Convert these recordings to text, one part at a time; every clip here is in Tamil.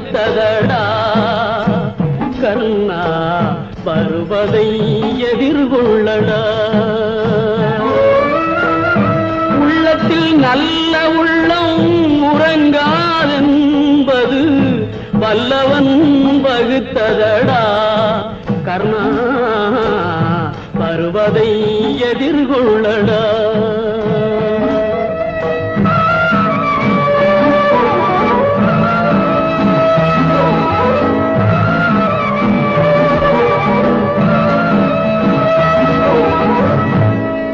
வகுத்ததடா கர்ணா வருவதை எதிர்கொள்ளடா உள்ளத்தில் நல்ல உள்ளம் உறங்காதென்பது வல்லவன் வகுத்ததடா கர்ணா வருவதை எதிர்கொள்ளடா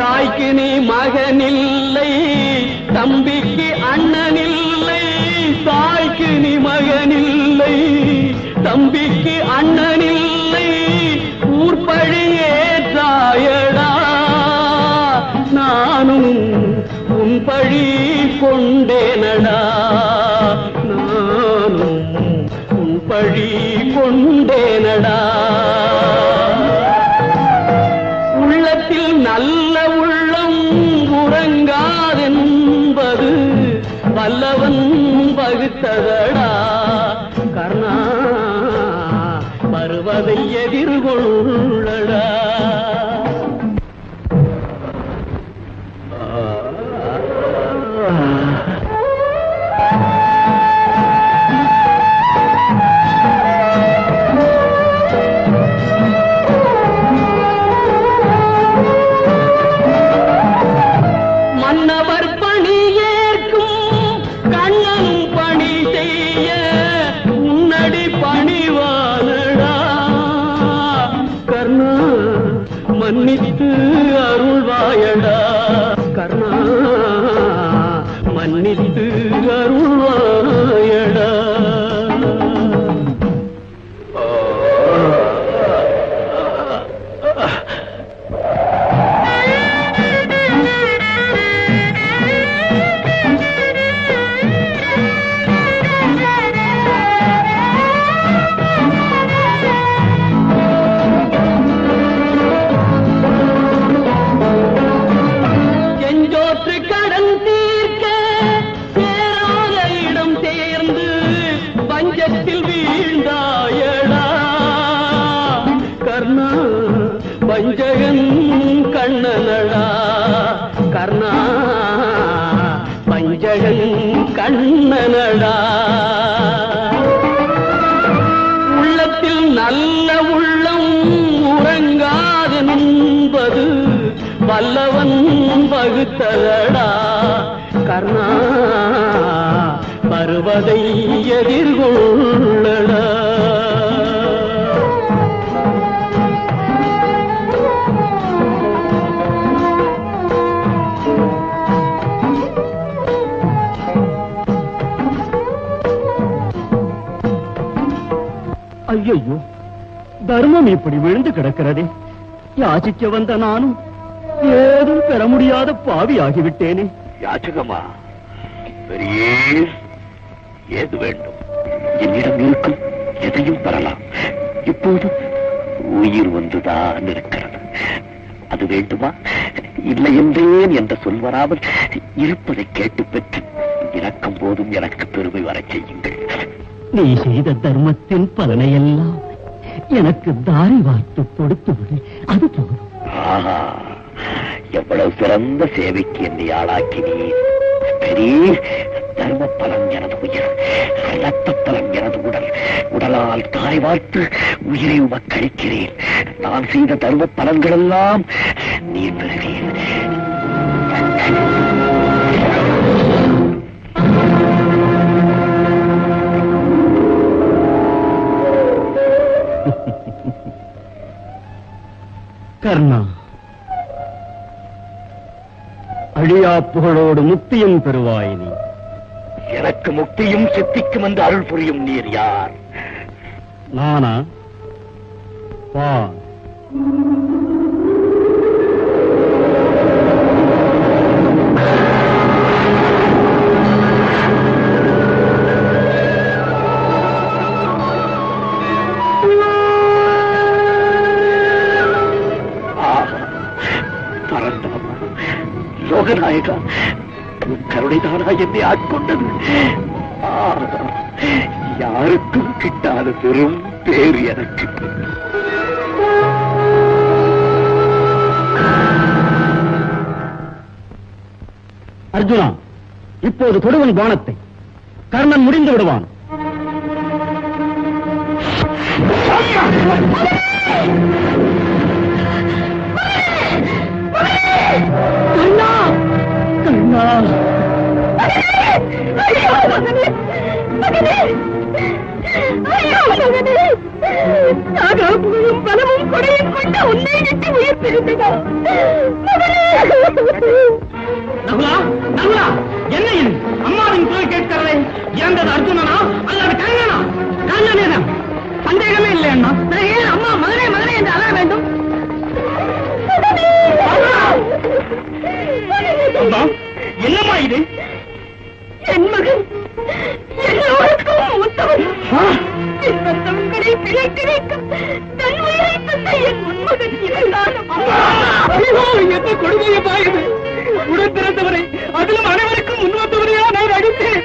தாய்க்கு நீ மகனில்லை தம்பிக்கு அண்ணனில்லை தாய்க்கு நீ மகனில்லை தம்பிக்கு அண்ணனில்லை ஊர்பழி ஏற்றாயடா நானும் உன் பழி கொண்டேனடா நானும் உன் பழி கொண்டேனடா உள்ளத்தில் நல்ல உள்ளம் உறங்காதென்பது வல்லவன் வகுத்ததடா கர்ணா வருவதை எதிர்கொள்ளடா மன்னவர் பணி ஏற்கும் கண்ணன் பணி செய்ய உன்னடி பணிவானடா கர்ணா மன்னித்து அருள்வாயடா கர்ணா மன்னித்து அருள்வாயடா பஞ்சகன் கண்ணனடா கர்ணா பஞ்சகன் கண்ணனடா உள்ளத்தில் நல்ல உள்ளம் உறங்காதென்பது வல்லவன் வகுத்ததடா கர்ணா வருவதை எதிர்கொள்ளடா ஐயோ தர்மம் இப்படி விழுந்து கிடக்கிறதே யாச்சிக்க வந்த நானும் ஏதும் பெற முடியாத பாவி ஆகிவிட்டேனே யாச்சகமா ஏது வேண்டும் என்னிடம் இருக்கும் எதையும் பெறலாம் இப்போது உயிர் வந்துதான் இருக்கிறது அது வேண்டுமா இல்லை என்றேன் என்ற சொல் வராமல் இருப்பதை கேட்டு பெற்று இறக்கும் போதும் எனக்கு பெருமை வரச் செய்யுங்கள் நீ செய்த தர்மத்தின் பலனையெல்லாம் எனக்கு தாரி வார்த்து கொடுத்து விடு அது போதும் எவ்வளவு சிறந்த சேவைக்கு என்னை ஆளாக்கினீர் பெரிய தர்ம பலன் எனது உயிர் ரத்த பலன் எனது உடல் உடலால் தாரை வார்த்து உயிரை உமக்களிக்கிறேன் நான் செய்த தர்ம பலன்கள் எல்லாம் நீர் பெறுவீர் கர்ணா அழியா புகழோடு முக்தியும் பெறுவாய் நீ எனக்கு முக்தியும் சித்திக்கும் என்று அருள் புரியும் நீர் யார் நானா வா லோகநாயகா கருணைதானா என்னை ஆட்கொண்டது யாருக்கும் கிட்டாத பெரும் பேர் எனக்கு. அர்ஜுனா, இப்போது தொடுவன் பானத்தை. கர்ணன் முடிந்து விடுவான். கர்ணா, கர்ணா, பலமும் கொடையும் கொண்ட உன்னை விட்டு உயிர் பிரிந்ததா? என்ன இது? அம்மாவின் குரல் கேட்கிறதே. இறந்தது அர்ஜுனனா அல்லது கர்ணனா? கர்ணனே. சந்தேகமே இல்லை அண்ணா. ஏன் அம்மா மகனே மகனே என்று அழ வேண்டும்? என்னம்மா இது? என் மகன் எல்லோருக்கும் மூத்தவன். தங்களை பிழைக்க வைக்கும் தன் உயிரை தந்த என் முன்மகன் இருந்தாலும் என்ன கொடுமையப்பா இது? உடன் பிறந்தவரை, அதிலும் அனைவருக்கும் முன்வந்தவரையா நான் அடித்தேன்.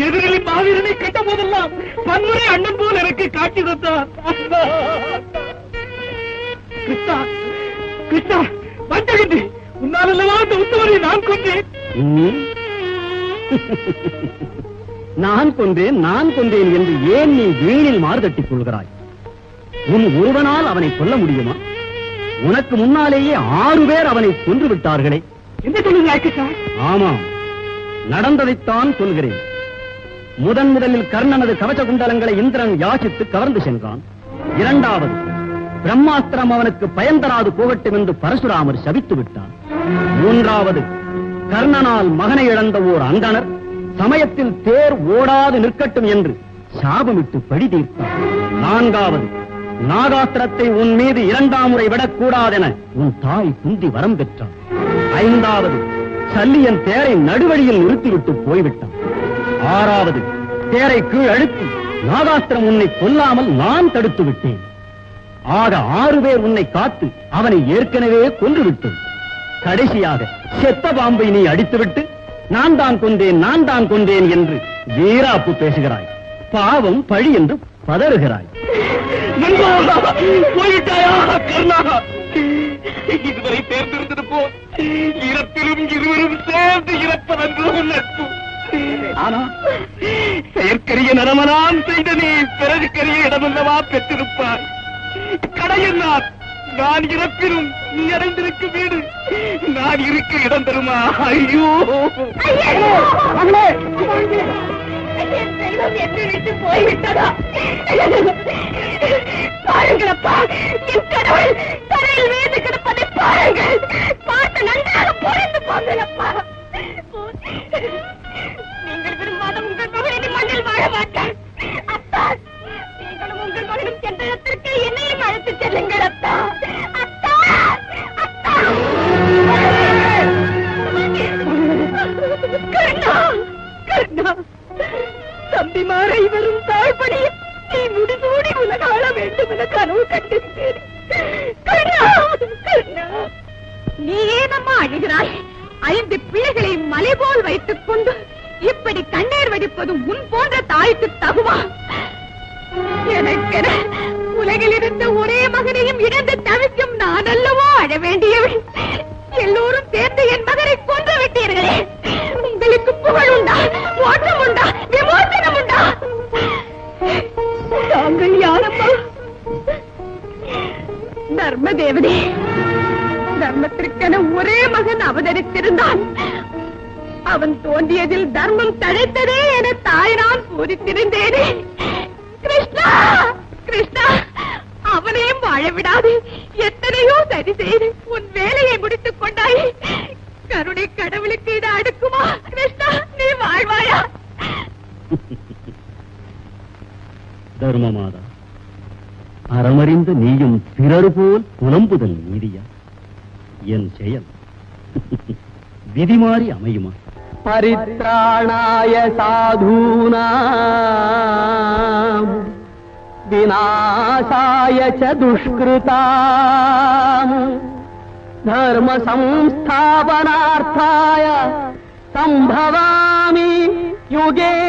எதிரில் மாவீரனை கட்ட போதெல்லாம் பன்முறை அண்ணன் போல் எனக்கு காட்சி தந்தார். கிருஷ்ணா, கிருஷ்ணா, வந்தகின்றி உன்னால் அல்லவா அந்த உத்தவரை நான் கொண்டேன். நான் கொண்டேன் என்று ஏன் நீ வீணில் மாறுதட்டிக் கொள்கிறாய்? உன் ஒருவனால் அவனை கொல்ல முடியுமா? உனக்கு முன்னாலேயே 6 பேர் அவனை கொன்று விட்டார்களே. என்ன சொல்லுங்க? ஆமாம், நடந்ததைத்தான் சொல்கிறேன். முதலில் கர்ணனது கவச குண்டலங்களை இந்திரன் யாசித்து கவர்ந்து சென்றான். 2வது, பிரம்மாஸ்திரம் அவனுக்கு பயன்தராது போகட்டும் என்று பரசுராமர் சபித்து விட்டார். 3வது, கர்ணனால் மகனை இழந்த ஓர் அந்தணர் சமயத்தில் தேர் ஓடாது நிற்கட்டும் என்று சாபமிட்டு பழி தீர்த்தார். 4வது, நாகாஸ்திரத்தை உன் மீது 2ஆம் முறை விடக்கூடாதென உன் தாய் குந்தி வரம் பெற்றார். 5வது, சல்லியன் தேரை நடுவழியில் நிறுத்திவிட்டு போய்விட்டான். 6வது, தேரை கீழ் அழுத்தி நாகாஸ்திரம் உன்னை கொல்லாமல் நான் தடுத்து விட்டேன். ஆக 6 பேர் உன்னை காத்து அவனை ஏற்கனவே கொன்று விட்டோம். கடைசியாக செத்த பாம்பை நீ அடித்துவிட்டு நான் தான் கொண்டேன் என்று வீராப்பு பேசுகிறாய். பாவம் பழி என்று பதறுகிறாய். போயிட்டாயா கர்ணா? இதுவரை தேர்ந்தெடுத்தது போல் இறப்பிலும் இருவரும் சேர்ந்து இறப்பதென்றோ நட்பு. ஆனா செயற்கரிய நரமனான் செய்த நீ பிறருக்கரிய இடமல்லவா பெற்றிருப்பாய். கடையன்னார், நான் இறப்பினும் நீ அடைந்திருக்கும் வீடு நான் இருக்க இடம் தருமா? ஐயோ என் செல்வம் என்னை விட்டு போய்விட்டதா? பாருங்களப்பா, என் கடவுள் தரையில் வீழ்ந்து கிடப்பதை பாருங்கள். பார்த்து நன்றாக புரிந்து போங்களப்பா. நீங்கள் விரும்பாத உங்கள் மகனை மண்ணில் வாழ மாட்டார். அத்தா, நீங்களும் உங்கள் மகனும் சென்ற இடத்திற்கு என்னையும் அழைத்து செல்லுங்கள் அத்தா. அத்தா, அத்தா. கர்ணா, கர்ணா, தம்பிமாரை வரும் தாழ்படியில் நீ முடிசூடி உலகாள வேண்டும் என கனவு கண்டிருந்தேன். கர்ணா, கர்ணா, நீ ஏனம்மா அழுகிறாய்? 5 பிள்ளைகளை மலை போல் வைத்துக் கொண்டு இப்படி கண்ணீர் வடிப்பது உன் போன்ற தாய்க்கு தகுமா? எனக்கென உலகில் இருந்த ஒரே மகனையும் இழந்து தவிக்கும் நான் அல்லவோ அழ வேண்டியவள். எல்லோரும் சேர்ந்து என் மகனை கொன்று விட்டீர்களே. உங்களுக்கு புகழ் உண்டா, மோட்சம் உண்டா, விமோசனம் உண்டா? தாங்கள் யாரம்மா? தர்ம தேவதே, தர்மத்திற்கென ஒரே மகன் அவதரித்திருந்தான். அவன் தோன்றியதில் தர்மம் தழைத்ததே என தாய் நான் பூரித்திருந்தேனே. கிருஷ்ணா, கிருஷ்ணா, அவனையும் வாழவிடாது எத்தனையோ சரி செய்து உன் வேலையை முடித்துக் கொண்டாய். கருணை கடவுளுக்கு இது அடுக்குமா? கிருஷ்ணா, நீ வாழ்வாயா? தர்மமாதா, அறமறிந்த நீயும் பிறர் போல் புலம்புதல் நீதியா? என் செயல் விதிமாறி அமையுமா? பரித்ராணாய சாதூனாம் விநாசாய ச துஷ்கிருதாம் தர்ம சம்ஸ்தாபனார்த்தாய சம்பவாமி யுகே